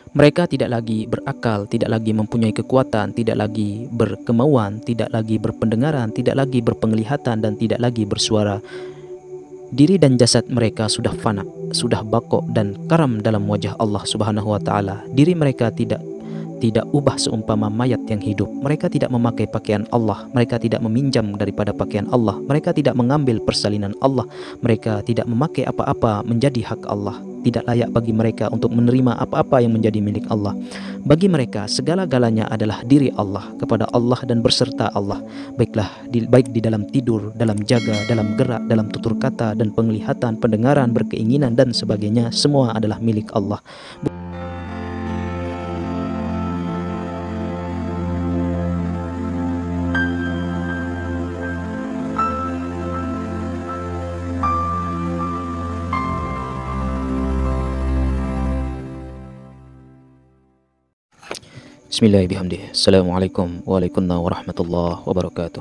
Mereka tidak lagi berakal, tidak lagi mempunyai kekuatan, tidak lagi berkemauan, tidak lagi berpendengaran, tidak lagi berpenglihatan, dan tidak lagi bersuara. Diri dan jasad mereka sudah fana, sudah bako dan karam dalam wajah Allah Subhanahu wa taala. Diri mereka tidak ubah seumpama mayat yang hidup. Mereka tidak memakai pakaian Allah, mereka tidak meminjam daripada pakaian Allah, mereka tidak mengambil persalinan Allah, mereka tidak memakai apa-apa menjadi hak Allah. Tidak layak bagi mereka untuk menerima apa-apa yang menjadi milik Allah. Bagi mereka segala-galanya adalah diri Allah, kepada Allah dan berserta Allah. Baik di dalam tidur, dalam jaga, dalam gerak, dalam tutur kata dan penglihatan, pendengaran, berkeinginan dan sebagainya, semua adalah milik Allah. Bismillahirrahmanirrahim. Assalamualaikum warahmatullahi wabarakatuh.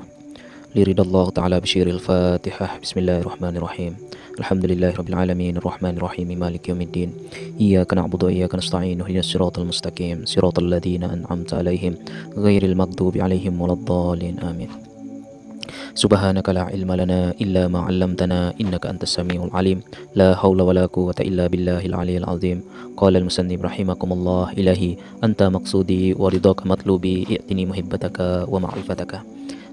Liridallahu ta'ala bisyiril fatihah. Bismillahirrahmanirrahim. Alhamdulillahirabbil alamin arrahmanir rahim maliki yaumiddin. Iyyaka na'budu wa iyyaka nasta'in ihdinas siratal mustaqim siratal ladzina an'amta 'alaihim ghairil maghdubi 'alaihim waladdallin. Amin. Subhanaka la ilma lana illa ma 'allamtana innaka antas samiul alim. La haula wala quwwata illa billahil aliyil azim. Qala al-musannif rahimakumullah, ilahi anta maqsudi wa ridhaka matlubi i'tini muhibbataka wa ma'rifataka.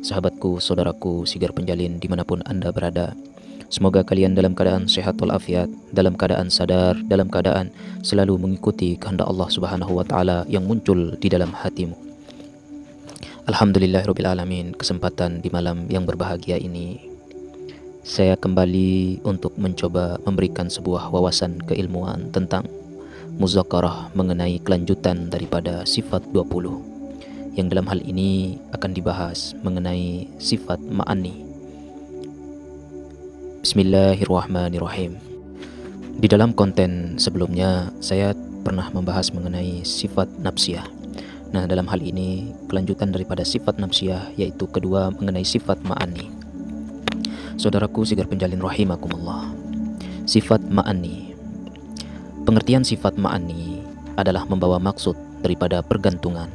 Sahabatku, saudaraku, sigar penjalin dimanapun Anda berada, semoga kalian dalam keadaan sehat walafiat, dalam keadaan sadar, dalam keadaan selalu mengikuti kehendak Allah Subhanahu wa taala yang muncul di dalam hatimu. Alhamdulillahirabbil alamin. Kesempatan di malam yang berbahagia ini, saya kembali untuk mencoba memberikan sebuah wawasan keilmuan tentang muzakarah mengenai kelanjutan daripada sifat 20, yang dalam hal ini akan dibahas mengenai sifat ma'ani. Bismillahirrahmanirrahim. Di dalam konten sebelumnya saya pernah membahas mengenai sifat nafsiyah. Nah, dalam hal ini kelanjutan daripada sifat nafsiyah, yaitu kedua mengenai sifat ma'ani. Saudaraku sigar penjalin rahimakumullah, sifat ma'ani, pengertian sifat ma'ani adalah membawa maksud daripada pergantungan.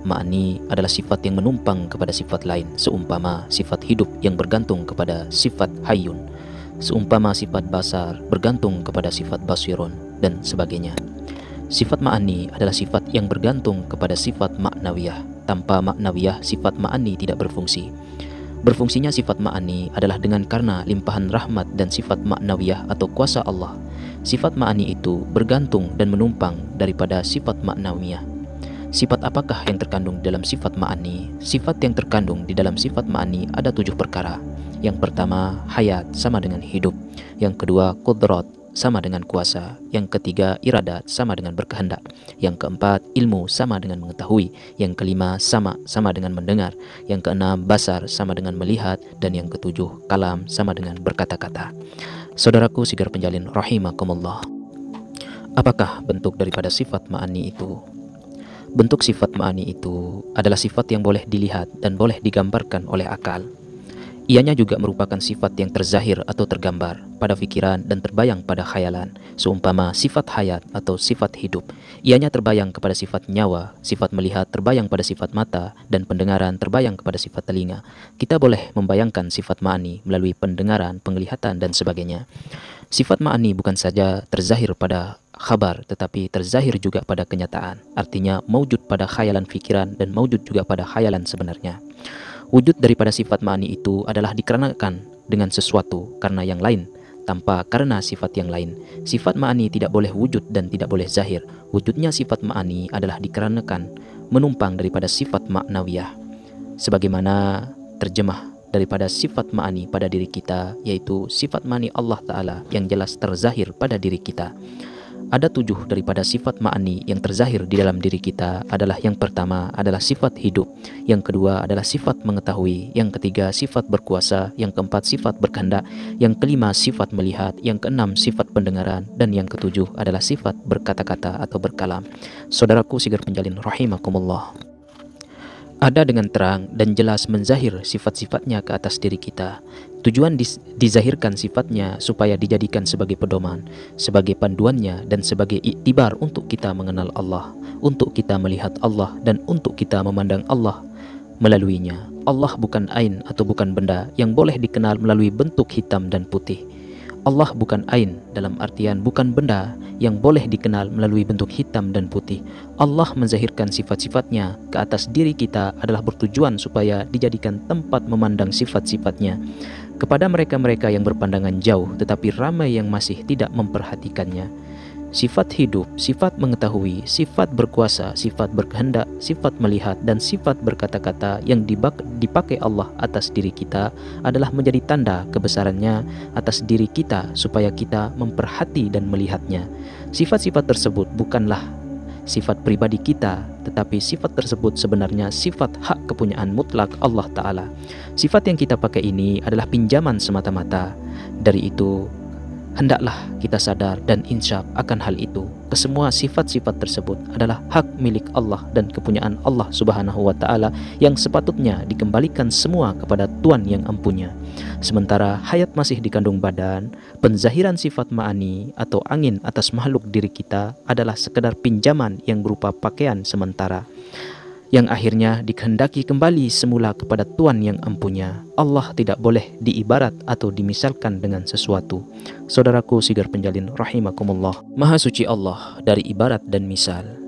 Ma'ani adalah sifat yang menumpang kepada sifat lain, seumpama sifat hidup yang bergantung kepada sifat hayyun, seumpama sifat basar bergantung kepada sifat basirun, dan sebagainya. Sifat ma'ani adalah sifat yang bergantung kepada sifat maknawiyah. Tanpa maknawiyah, sifat ma'ani tidak berfungsi. Berfungsinya sifat ma'ani adalah dengan karena limpahan rahmat dan sifat maknawiyah atau kuasa Allah. Sifat ma'ani itu bergantung dan menumpang daripada sifat maknawiyah. Sifat apakah yang terkandung di dalam sifat ma'ani? Sifat yang terkandung di dalam sifat ma'ani ada 7 perkara. Yang pertama, hayat sama dengan hidup. Yang kedua, qudrat sama dengan kuasa. Yang ketiga, iradat sama dengan berkehendak. Yang keempat, ilmu sama dengan mengetahui. Yang kelima, sama dengan mendengar. Yang keenam, basar sama dengan melihat. Dan yang ketujuh, kalam sama dengan berkata-kata. Saudaraku sigar penjalin rahimakumullah, apakah bentuk daripada sifat ma'ani itu? Bentuk sifat ma'ani itu adalah sifat yang boleh dilihat dan boleh digambarkan oleh akal. Ianya juga merupakan sifat yang terzahir atau tergambar pada pikiran dan terbayang pada khayalan, seumpama sifat hayat atau sifat hidup. Ianya terbayang kepada sifat nyawa, sifat melihat terbayang pada sifat mata, dan pendengaran terbayang kepada sifat telinga. Kita boleh membayangkan sifat ma'ani melalui pendengaran, penglihatan, dan sebagainya. Sifat ma'ani bukan saja terzahir pada khabar, tetapi terzahir juga pada kenyataan. Artinya maujud pada khayalan pikiran dan maujud juga pada khayalan sebenarnya. Wujud daripada sifat ma'ani itu adalah dikarenakan dengan sesuatu karena yang lain, tanpa karena sifat yang lain. Sifat ma'ani tidak boleh wujud dan tidak boleh zahir. Wujudnya sifat ma'ani adalah dikarenakan menumpang daripada sifat maknawiyah. Sebagaimana terjemah daripada sifat ma'ani pada diri kita, yaitu sifat ma'ani Allah Ta'ala yang jelas terzahir pada diri kita. Ada 7 daripada sifat ma'ani yang terzahir di dalam diri kita adalah: yang pertama adalah sifat hidup, yang kedua adalah sifat mengetahui, yang ketiga sifat berkuasa, yang keempat sifat berkehendak, yang kelima sifat melihat, yang keenam sifat pendengaran, dan yang ketujuh adalah sifat berkata-kata atau berkalam. Saudaraku sigar penjalin rahimakumullah, ada dengan terang dan jelas menzahir sifat-sifatnya ke atas diri kita. Tujuan dizahirkan sifatnya supaya dijadikan sebagai pedoman, sebagai panduannya, dan sebagai iktibar untuk kita mengenal Allah, untuk kita melihat Allah, dan untuk kita memandang Allah melaluinya. Allah bukan ain atau bukan benda yang boleh dikenal melalui bentuk hitam dan putih. Allah bukan ain dalam artian bukan benda yang boleh dikenal melalui bentuk hitam dan putih. Allah menzahirkan sifat-sifatnya ke atas diri kita adalah bertujuan supaya dijadikan tempat memandang sifat-sifatnya kepada mereka-mereka yang berpandangan jauh tetapi ramai yang masih tidak memperhatikannya. Sifat hidup, sifat mengetahui, sifat berkuasa, sifat berkehendak, sifat melihat, dan sifat berkata-kata yang dipakai Allah atas diri kita adalah menjadi tanda kebesarannya atas diri kita supaya kita memperhati dan melihatnya. Sifat-sifat tersebut bukanlah sifat pribadi kita, tetapi sifat tersebut sebenarnya sifat hak kepunyaan mutlak Allah Ta'ala. Sifat yang kita pakai ini adalah pinjaman semata-mata. Dari itu, hendaklah kita sadar dan insyaf akan hal itu. Kesemua sifat-sifat tersebut adalah hak milik Allah dan kepunyaan Allah Subhanahu wa Ta'ala yang sepatutnya dikembalikan semua kepada Tuhan yang empunya. Sementara hayat masih dikandung badan, penzahiran sifat ma'ani atau angin atas makhluk diri kita adalah sekedar pinjaman yang berupa pakaian sementara, yang akhirnya dikehendaki kembali semula kepada Tuhan yang empunya. Allah tidak boleh diibarat atau dimisalkan dengan sesuatu. Saudaraku sigar penjalin rahimakumullah, Maha suci Allah dari ibarat dan misal.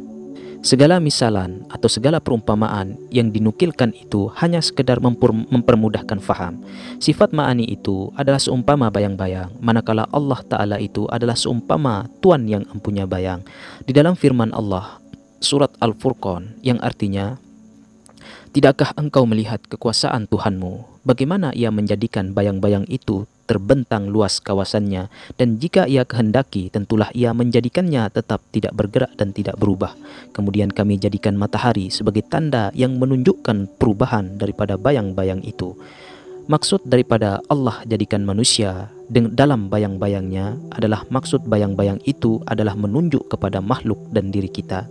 Segala misalan atau segala perumpamaan yang dinukilkan itu hanya sekedar mempermudahkan faham. Sifat ma'ani itu adalah seumpama bayang-bayang, manakala Allah Ta'ala itu adalah seumpama Tuhan yang empunya bayang. Di dalam firman Allah Surat Al-Furqan yang artinya, tidakkah engkau melihat kekuasaan Tuhanmu, bagaimana ia menjadikan bayang-bayang itu terbentang luas kawasannya, dan jika ia kehendaki tentulah ia menjadikannya tetap tidak bergerak dan tidak berubah. Kemudian kami jadikan matahari sebagai tanda yang menunjukkan perubahan daripada bayang-bayang itu. Maksud daripada Allah jadikan manusia dalam bayang-bayangnya adalah maksud bayang-bayang itu adalah menunjuk kepada makhluk dan diri kita.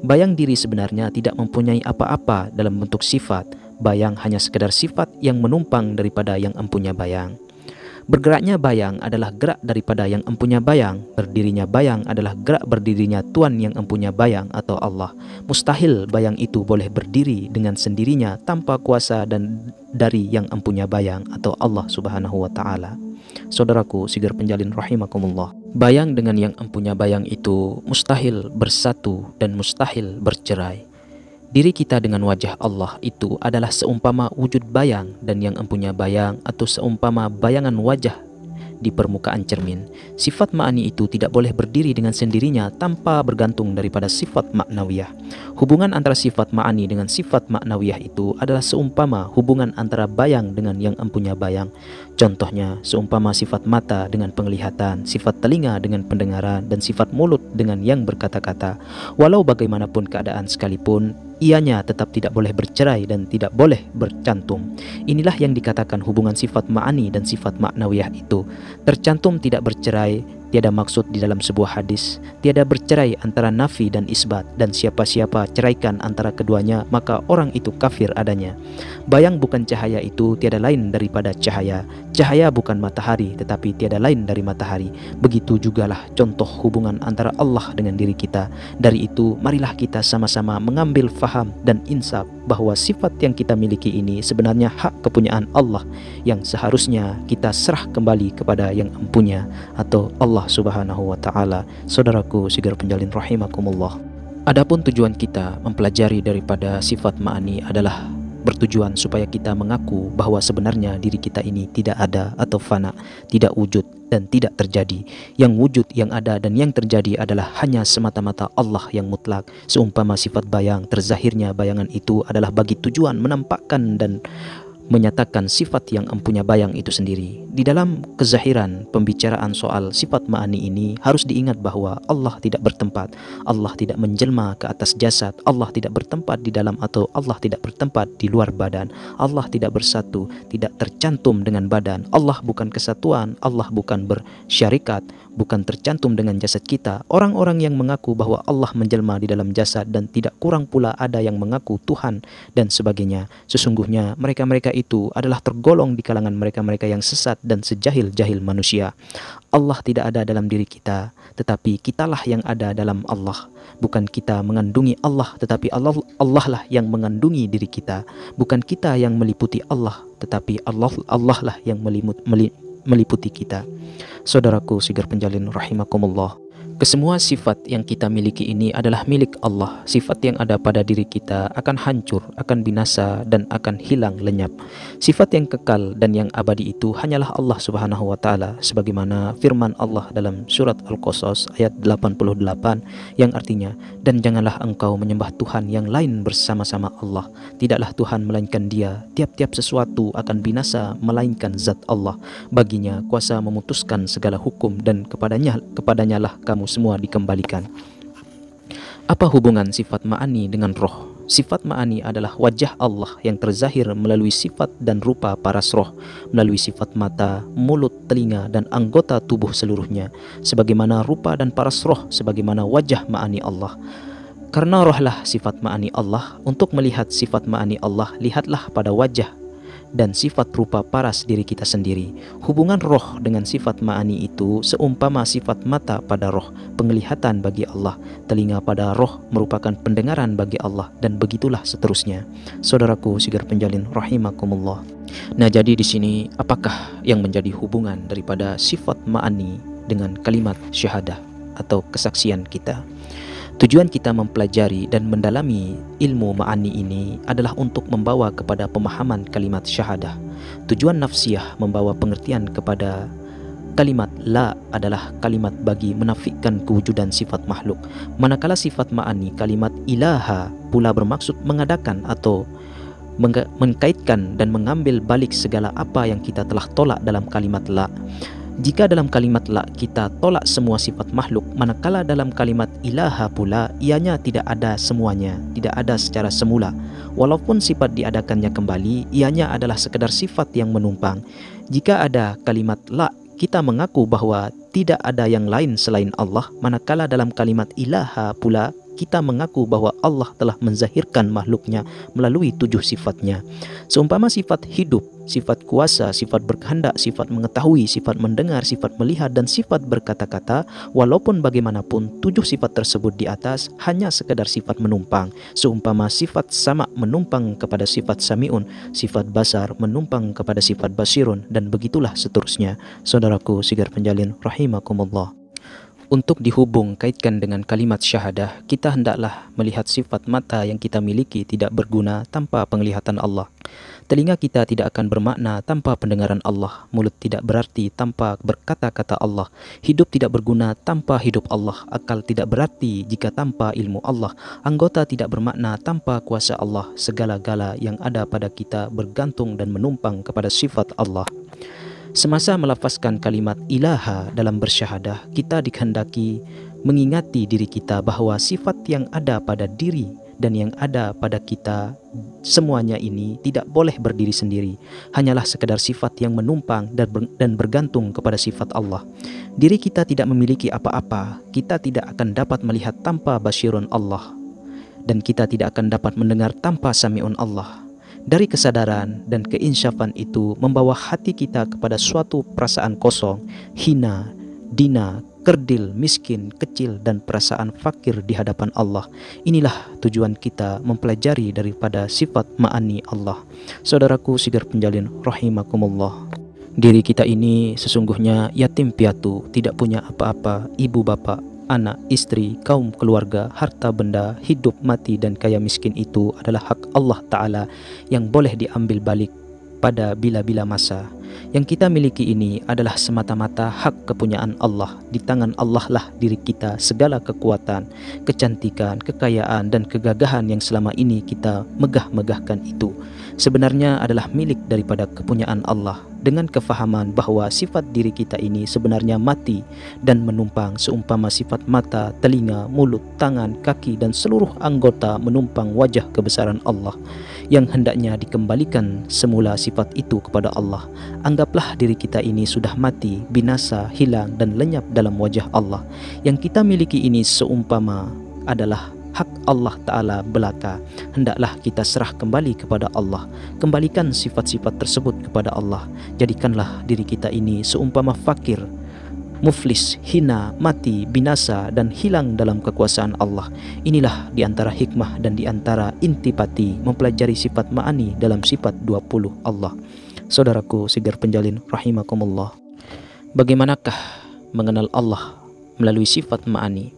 Bayang diri sebenarnya tidak mempunyai apa-apa dalam bentuk sifat. Bayang hanya sekedar sifat yang menumpang daripada yang empunya bayang. Bergeraknya bayang adalah gerak daripada yang empunya bayang. Berdirinya bayang adalah gerak berdirinya Tuhan yang empunya bayang atau Allah. Mustahil bayang itu boleh berdiri dengan sendirinya tanpa kuasa dan dari yang empunya bayang atau Allah Subhanahu wa Ta'ala. Saudaraku sigar penjalin rahimakumullah, bayang dengan yang empunya bayang itu mustahil bersatu dan mustahil bercerai. Diri kita dengan wajah Allah itu adalah seumpama wujud bayang, dan yang empunya bayang atau seumpama bayangan wajah di permukaan cermin. Sifat ma'ani itu tidak boleh berdiri dengan sendirinya tanpa bergantung daripada sifat maknawiyah. Hubungan antara sifat ma'ani dengan sifat maknawiyah itu adalah seumpama hubungan antara bayang dengan yang empunya bayang. Contohnya, seumpama sifat mata dengan penglihatan, sifat telinga dengan pendengaran, dan sifat mulut dengan yang berkata-kata. Walau bagaimanapun keadaan sekalipun, ianya tetap tidak boleh bercerai dan tidak boleh bercantum. Inilah yang dikatakan hubungan sifat ma'ani dan sifat maknawiyah itu. Tercantum tidak bercerai, tiada maksud di dalam sebuah hadis. Tiada bercerai antara nafi dan isbat, dan siapa-siapa ceraikan antara keduanya, maka orang itu kafir adanya. Bayang bukan cahaya itu tiada lain daripada cahaya. Cahaya bukan matahari, tetapi tiada lain dari matahari. Begitu jugalah contoh hubungan antara Allah dengan diri kita. Dari itu, marilah kita sama-sama mengambil faham dan insaf bahwa sifat yang kita miliki ini sebenarnya hak kepunyaan Allah yang seharusnya kita serah kembali kepada yang empunya atau Allah Subhanahu wa Ta'ala. Saudaraku sigar penjalin rahimakumullah, adapun tujuan kita mempelajari daripada sifat ma'ani adalah bertujuan supaya kita mengaku bahwa sebenarnya diri kita ini tidak ada atau fana, tidak wujud dan tidak terjadi. Yang wujud, yang ada dan yang terjadi adalah hanya semata-mata Allah yang mutlak. Seumpama sifat bayang, terzahirnya bayangan itu adalah bagi tujuan menampakkan dan menyatakan sifat yang empunya bayang itu sendiri. Di dalam kezahiran pembicaraan soal sifat ma'ani ini harus diingat bahwa Allah tidak bertempat, Allah tidak menjelma ke atas jasad, Allah tidak bertempat di dalam atau Allah tidak bertempat di luar badan, Allah tidak bersatu, tidak tercantum dengan badan, Allah bukan kesatuan, Allah bukan bersyarikat, bukan tercantum dengan jasad kita. Orang-orang yang mengaku bahwa Allah menjelma di dalam jasad dan tidak kurang pula ada yang mengaku Tuhan dan sebagainya, sesungguhnya mereka-mereka itu adalah tergolong di kalangan mereka-mereka yang sesat dan sejahil-jahil manusia. Allah tidak ada dalam diri kita, tetapi kitalah yang ada dalam Allah. Bukan kita mengandungi Allah, tetapi Allah lah yang mengandungi diri kita. Bukan kita yang meliputi Allah, tetapi Allah lah yang meliputi kita. Saudaraku sigar penjalin rahimakumullah, kesemua sifat yang kita miliki ini adalah milik Allah. Sifat yang ada pada diri kita akan hancur, akan binasa, dan akan hilang lenyap. Sifat yang kekal dan yang abadi itu hanyalah Allah Subhanahu wa Ta'ala, sebagaimana firman Allah dalam surat Al-Qasas ayat 88 yang artinya, dan janganlah engkau menyembah Tuhan yang lain bersama-sama Allah. Tidaklah Tuhan melainkan Dia. Tiap-tiap sesuatu akan binasa melainkan zat Allah. Baginya kuasa memutuskan segala hukum, dan kepadanya lah kamu semua dikembalikan. Apa hubungan sifat ma'ani dengan roh? Sifat ma'ani adalah wajah Allah yang terzahir melalui sifat dan rupa paras roh, melalui sifat mata, mulut, telinga, dan anggota tubuh seluruhnya, sebagaimana rupa dan paras roh sebagaimana wajah ma'ani Allah. Karena rohlah sifat ma'ani Allah, untuk melihat sifat ma'ani Allah, lihatlah pada wajah dan sifat rupa paras diri kita sendiri. Hubungan roh dengan sifat ma'ani itu seumpama sifat mata pada roh, penglihatan bagi Allah, telinga pada roh merupakan pendengaran bagi Allah, dan begitulah seterusnya. Saudaraku sigar penjalin rahimakumullah. Nah, jadi di sini apakah yang menjadi hubungan daripada sifat ma'ani dengan kalimat syahadah atau kesaksian kita? Tujuan kita mempelajari dan mendalami ilmu ma'ani ini adalah untuk membawa kepada pemahaman kalimat syahadah. Tujuan nafsiyah membawa pengertian kepada kalimat la adalah kalimat bagi menafikan kewujudan sifat makhluk. Manakala sifat ma'ani kalimat ilaha pula bermaksud mengadakan atau mengkaitkan dan mengambil balik segala apa yang kita telah tolak dalam kalimat la. Jika dalam kalimat la kita tolak semua sifat makhluk, manakala dalam kalimat ilaha pula ianya tidak ada semuanya, tidak ada secara semula. Walaupun sifat diadakannya kembali, ianya adalah sekedar sifat yang menumpang. Jika ada kalimat la, kita mengaku bahwa tidak ada yang lain selain Allah, manakala dalam kalimat ilaha pula kita mengaku bahwa Allah telah menzahirkan makhluknya melalui 7 sifatnya. Seumpama sifat hidup, sifat kuasa, sifat berkehendak, sifat mengetahui, sifat mendengar, sifat melihat, dan sifat berkata-kata, walaupun bagaimanapun 7 sifat tersebut di atas hanya sekedar sifat menumpang. Seumpama sifat sama menumpang kepada sifat sami'un, sifat basar menumpang kepada sifat basirun, dan begitulah seterusnya. Saudaraku sigar penjalin rahimakumullah. Untuk dihubung kaitkan dengan kalimat syahadah, kita hendaklah melihat sifat mata yang kita miliki tidak berguna tanpa penglihatan Allah. Telinga kita tidak akan bermakna tanpa pendengaran Allah. Mulut tidak berarti tanpa berkata-kata Allah. Hidup tidak berguna tanpa hidup Allah. Akal tidak berarti jika tanpa ilmu Allah. Anggota tidak bermakna tanpa kuasa Allah. Segala-gala yang ada pada kita bergantung dan menumpang kepada sifat Allah. Semasa melafazkan kalimat ilaha dalam bersyahadah, kita dikehendaki mengingati diri kita bahwa sifat yang ada pada diri dan yang ada pada kita semuanya ini tidak boleh berdiri sendiri, hanyalah sekedar sifat yang menumpang dan bergantung kepada sifat Allah. Diri kita tidak memiliki apa-apa, kita tidak akan dapat melihat tanpa basyirun Allah, dan kita tidak akan dapat mendengar tanpa sami'un Allah. Dari kesadaran dan keinsyafan itu membawa hati kita kepada suatu perasaan kosong, hina, dina, kerdil, miskin, kecil, dan perasaan fakir di hadapan Allah. Inilah tujuan kita mempelajari daripada sifat ma'ani Allah. Saudaraku sigar penjalin rahimakumullah. Diri kita ini sesungguhnya yatim piatu, tidak punya apa-apa, ibu bapa, anak, istri, kaum keluarga, harta benda, hidup, mati, dan kaya miskin itu adalah hak Allah Ta'ala yang boleh diambil balik pada bila-bila masa. Yang kita miliki ini adalah semata-mata hak kepunyaan Allah. Di tangan Allah lah diri kita, segala kekuatan, kecantikan, kekayaan, dan kegagahan yang selama ini kita megah-megahkan itu sebenarnya adalah milik daripada kepunyaan Allah, dengan kefahaman bahwa sifat diri kita ini sebenarnya mati dan menumpang seumpama sifat mata, telinga, mulut, tangan, kaki, dan seluruh anggota menumpang wajah kebesaran Allah yang hendaknya dikembalikan semula sifat itu kepada Allah. Anggaplah diri kita ini sudah mati, binasa, hilang, dan lenyap dalam wajah Allah. Yang kita miliki ini seumpama adalah hak Allah Ta'ala belaka. Hendaklah kita serah kembali kepada Allah. Kembalikan sifat-sifat tersebut kepada Allah. Jadikanlah diri kita ini seumpama fakir, muflis, hina, mati, binasa, dan hilang dalam kekuasaan Allah. Inilah diantara hikmah dan diantara intipati mempelajari sifat ma'ani dalam sifat 20 Allah. Saudaraku Sigar Penjalin rahimakumullah, bagaimanakah mengenal Allah melalui sifat ma'ani?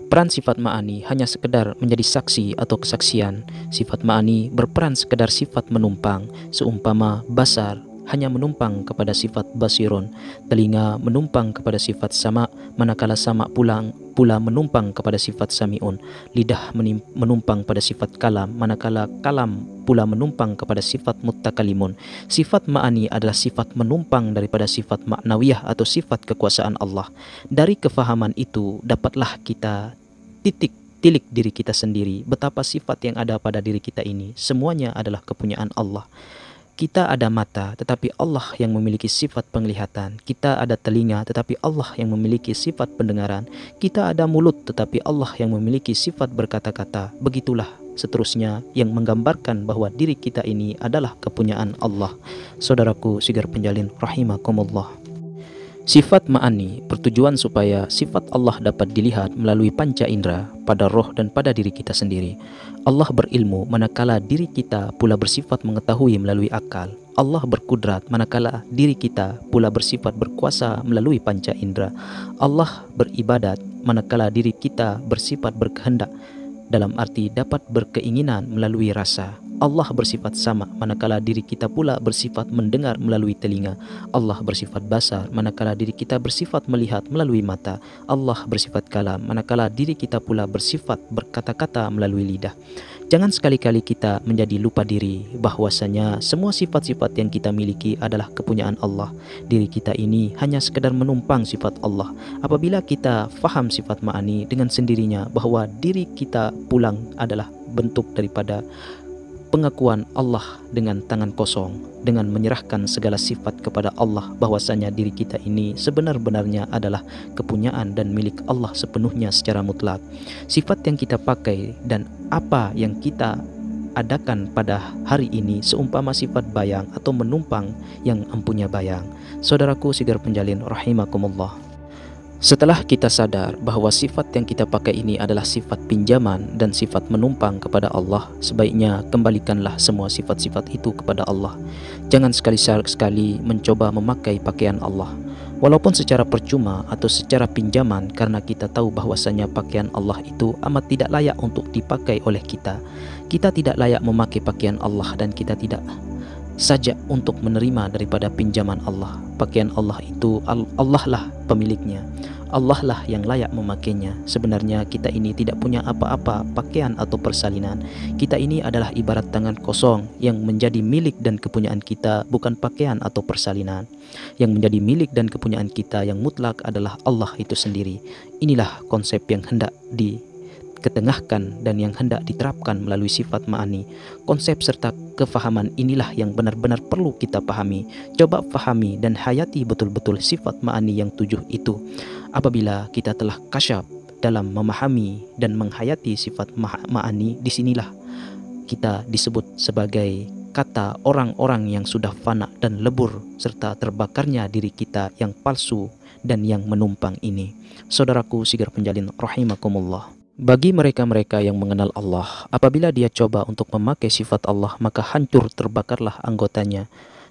Peran sifat ma'ani hanya sekedar menjadi saksi atau kesaksian. Sifat ma'ani berperan sekedar sifat menumpang, seumpama basar hanya menumpang kepada sifat basirun, telinga menumpang kepada sifat sama, manakala sama pula menumpang kepada sifat samiun, lidah menumpang pada sifat kalam, manakala kalam pula menumpang kepada sifat muttakalimun. Sifat ma'ani adalah sifat menumpang daripada sifat maknawiyah atau sifat kekuasaan Allah. Dari kefahaman itu dapatlah kita tilik diri kita sendiri, betapa sifat yang ada pada diri kita ini semuanya adalah kepunyaan Allah. Kita ada mata, tetapi Allah yang memiliki sifat penglihatan. Kita ada telinga, tetapi Allah yang memiliki sifat pendengaran. Kita ada mulut, tetapi Allah yang memiliki sifat berkata-kata. Begitulah seterusnya yang menggambarkan bahwa diri kita ini adalah kepunyaan Allah. Saudaraku Sigar Penjalin rahimakumullah. Sifat ma'ani bertujuan supaya sifat Allah dapat dilihat melalui panca indera pada roh dan pada diri kita sendiri. Allah berilmu manakala diri kita pula bersifat mengetahui melalui akal. Allah berkudrat manakala diri kita pula bersifat berkuasa melalui panca indera. Allah beribadat manakala diri kita bersifat berkehendak, dalam arti dapat berkeinginan melalui rasa. Allah bersifat sama manakala diri kita pula bersifat mendengar melalui telinga. Allah bersifat basar manakala diri kita bersifat melihat melalui mata. Allah bersifat kalam manakala diri kita pula bersifat berkata-kata melalui lidah. Jangan sekali-kali kita menjadi lupa diri bahwasanya semua sifat-sifat yang kita miliki adalah kepunyaan Allah. Diri kita ini hanya sekedar menumpang sifat Allah. Apabila kita faham sifat ma'ani dengan sendirinya bahwa diri kita pulang adalah bentuk daripada pengakuan Allah dengan tangan kosong, dengan menyerahkan segala sifat kepada Allah, bahwasanya diri kita ini sebenar-benarnya adalah kepunyaan dan milik Allah sepenuhnya secara mutlak. Sifat yang kita pakai dan apa yang kita adakan pada hari ini seumpama sifat bayang atau menumpang yang empunya bayang. Saudaraku Sigar Penjalin rahimakumullah, setelah kita sadar bahwa sifat yang kita pakai ini adalah sifat pinjaman dan sifat menumpang kepada Allah, sebaiknya kembalikanlah semua sifat-sifat itu kepada Allah. Jangan sekali-sekali mencoba memakai pakaian Allah, walaupun secara percuma atau secara pinjaman, karena kita tahu bahwasanya pakaian Allah itu amat tidak layak untuk dipakai oleh kita. Kita tidak layak memakai pakaian Allah dan kita tidak sajak untuk menerima daripada pinjaman Allah. Pakaian Allah itu Allah lah pemiliknya, Allah lah yang layak memakainya. Sebenarnya kita ini tidak punya apa-apa pakaian atau persalinan. Kita ini adalah ibarat tangan kosong yang menjadi milik dan kepunyaan kita bukan pakaian atau persalinan. Yang menjadi milik dan kepunyaan kita yang mutlak adalah Allah itu sendiri. Inilah konsep yang hendak diketengahkan dan yang hendak diterapkan melalui sifat ma'ani. Konsep serta kefahaman inilah yang benar-benar perlu kita pahami. Coba pahami dan hayati betul-betul sifat ma'ani yang 7 itu. Apabila kita telah kasyaf dalam memahami dan menghayati sifat ma'ani, disinilah kita disebut sebagai kata orang-orang yang sudah fana dan lebur serta terbakarnya diri kita yang palsu dan yang menumpang ini. Saudaraku Sigar Penjalin rahimakumullah, bagi mereka-mereka yang mengenal Allah, apabila dia coba untuk memakai sifat Allah, maka hancur terbakarlah anggotanya.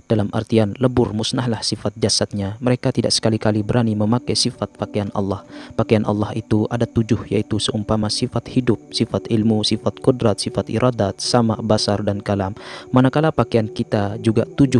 Dalam artian lebur, musnahlah sifat jasadnya. Mereka tidak sekali-kali berani memakai sifat pakaian Allah. Pakaian Allah itu ada 7, yaitu seumpama sifat hidup, sifat ilmu, sifat kudrat, sifat iradat, sama, basar, dan kalam. Manakala pakaian kita juga 7,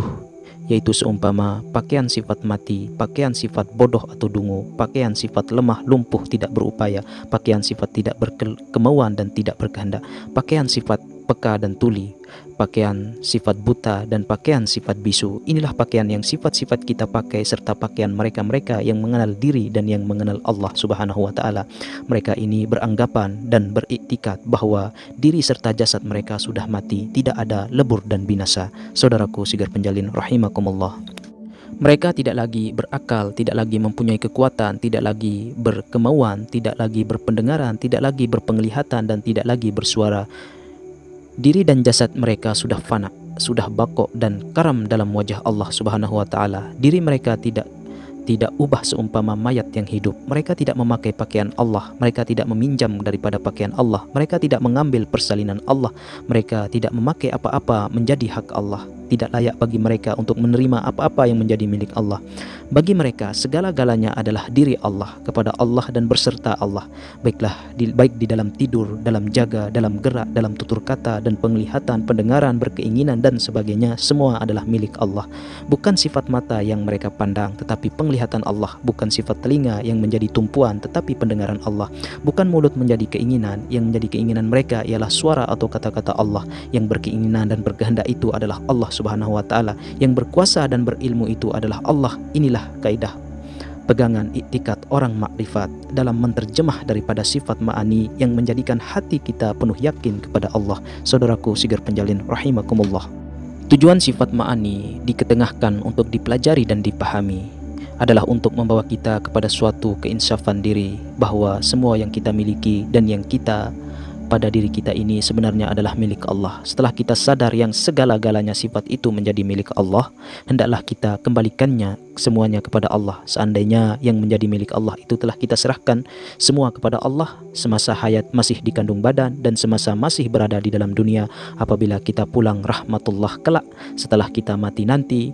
yaitu seumpama pakaian sifat mati, pakaian sifat bodoh atau dungu, pakaian sifat lemah, lumpuh, tidak berupaya, pakaian sifat tidak berkemauan dan tidak berkehendak, pakaian sifat peka dan tuli, pakaian sifat buta dan pakaian sifat bisu. Inilah pakaian yang sifat-sifat kita pakai serta pakaian mereka-mereka yang mengenal diri dan yang mengenal Allah Subhanahu wa taala. Mereka ini beranggapan dan beriktikad bahwa diri serta jasad mereka sudah mati, tidak ada lebur dan binasa. Saudaraku sigar penjalin rahimakumullah. Mereka tidak lagi berakal, tidak lagi mempunyai kekuatan, tidak lagi berkemauan, tidak lagi berpendengaran, tidak lagi berpenglihatan dan tidak lagi bersuara. Diri dan jasad mereka sudah fana, sudah bako dan karam dalam wajah Allah Subhanahu wa taala. Diri mereka tidak ubah seumpama mayat yang hidup. Mereka tidak memakai pakaian Allah, mereka tidak meminjam daripada pakaian Allah, mereka tidak mengambil persalinan Allah, mereka tidak memakai apa-apa menjadi hak Allah. Tidak layak bagi mereka untuk menerima apa-apa yang menjadi milik Allah. Bagi mereka segala-galanya adalah diri Allah, kepada Allah dan berserta Allah. Baik di dalam tidur, dalam jaga, dalam gerak, dalam tutur kata dan penglihatan, pendengaran, berkeinginan dan sebagainya, semua adalah milik Allah. Bukan sifat mata yang mereka pandang, tetapi penglihatan Allah. Bukan sifat telinga yang menjadi tumpuan, tetapi pendengaran Allah. Bukan mulut menjadi keinginan, yang menjadi keinginan mereka ialah suara atau kata-kata Allah. Yang berkeinginan dan berkehendak itu adalah Allah Subhanahu wa taala. Yang berkuasa dan berilmu itu adalah Allah. Inilah kaidah pegangan iktikat orang makrifat dalam menterjemah daripada sifat ma'ani yang menjadikan hati kita penuh yakin kepada Allah. Saudaraku sigar penjalin rahimakumullah. Tujuan sifat ma'ani diketengahkan untuk dipelajari dan dipahami adalah untuk membawa kita kepada suatu keinsafan diri bahwa semua yang kita miliki dan yang kita pada diri kita ini sebenarnya adalah milik Allah. Setelah kita sadar yang segala-galanya sifat itu menjadi milik Allah, hendaklah kita kembalikannya semuanya kepada Allah. Seandainya yang menjadi milik Allah itu telah kita serahkan semua kepada Allah semasa hayat masih di kandung badan dan semasa masih berada di dalam dunia, apabila kita pulang rahmatullah kelak setelah kita mati nanti,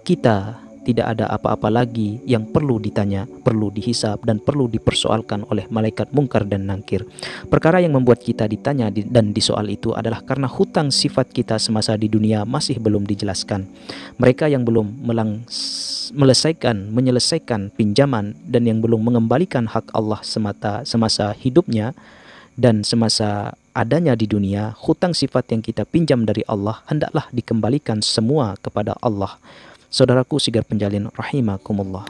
kita tidak ada apa-apa lagi yang perlu ditanya, perlu dihisab dan perlu dipersoalkan oleh malaikat mungkar dan nangkir. Perkara yang membuat kita ditanya dan disoal itu adalah karena hutang sifat kita semasa di dunia masih belum dijelaskan. Mereka yang belum menyelesaikan pinjaman dan yang belum mengembalikan hak Allah semasa hidupnya dan semasa adanya di dunia, hutang sifat yang kita pinjam dari Allah hendaklah dikembalikan semua kepada Allah. Saudaraku sigar penjalin rahimakumullah.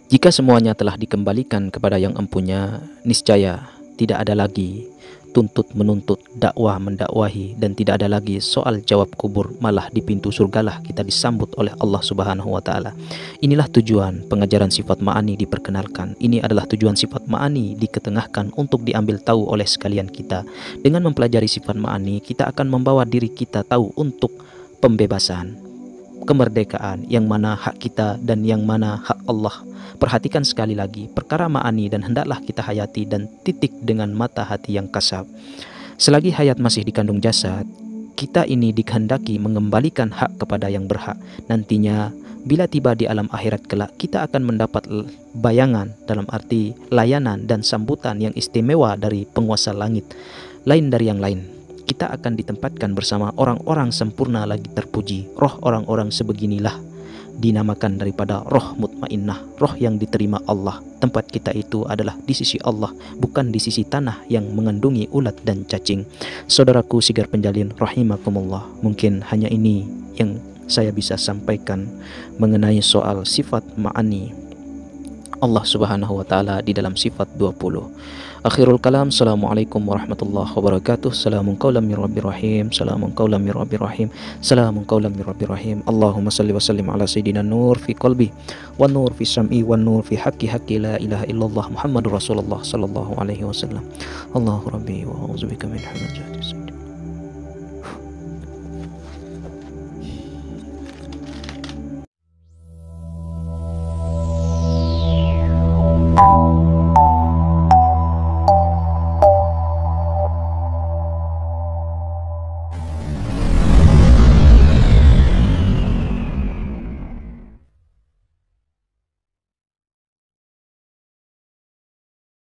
Jika semuanya telah dikembalikan kepada yang empunya, niscaya tidak ada lagi tuntut menuntut, dakwah mendakwahi, dan tidak ada lagi soal jawab kubur. Malah di pintu surgalah kita disambut oleh Allah Subhanahu wa taala. Inilah tujuan pengajaran sifat ma'ani diperkenalkan. Ini adalah tujuan sifat ma'ani diketengahkan untuk diambil tahu oleh sekalian kita. Dengan mempelajari sifat ma'ani, kita akan membawa diri kita tahu untuk pembebasan, kemerdekaan, yang mana hak kita dan yang mana hak Allah. Perhatikan sekali lagi perkara ma'ani dan hendaklah kita hayati dan titik dengan mata hati yang kasar. Selagi hayat masih dikandung jasad, kita ini dikehendaki mengembalikan hak kepada yang berhak. Nantinya bila tiba di alam akhirat kelak, kita akan mendapat bayangan, dalam arti layanan dan sambutan yang istimewa dari penguasa langit, lain dari yang lain. Kita akan ditempatkan bersama orang-orang sempurna lagi terpuji. Roh orang-orang sebeginilah dinamakan daripada roh mutmainnah, roh yang diterima Allah. Tempat kita itu adalah di sisi Allah, bukan di sisi tanah yang mengandungi ulat dan cacing. Saudaraku sigar penjalin rahimakumullah, mungkin hanya ini yang saya bisa sampaikan mengenai soal sifat ma'ani Allah Subhanahu wa taala di dalam sifat 20. Akhirul kalam, assalamualaikum warahmatullahi wabarakatuh. Salamun qaulan min rabbir rahim. Salamun qaulan min rabbir rahim. Salamun qaulan min rabbir rahim. Allahumma salli wa sallim ala sayyidina nur fi qalbi wa nur fi sam'i wa nur fi haqqi la ilaha illallah Muhammadur Rasulullah sallallahu alaihi wasallam. Allahu rabbi wa a'udzubika min hamazati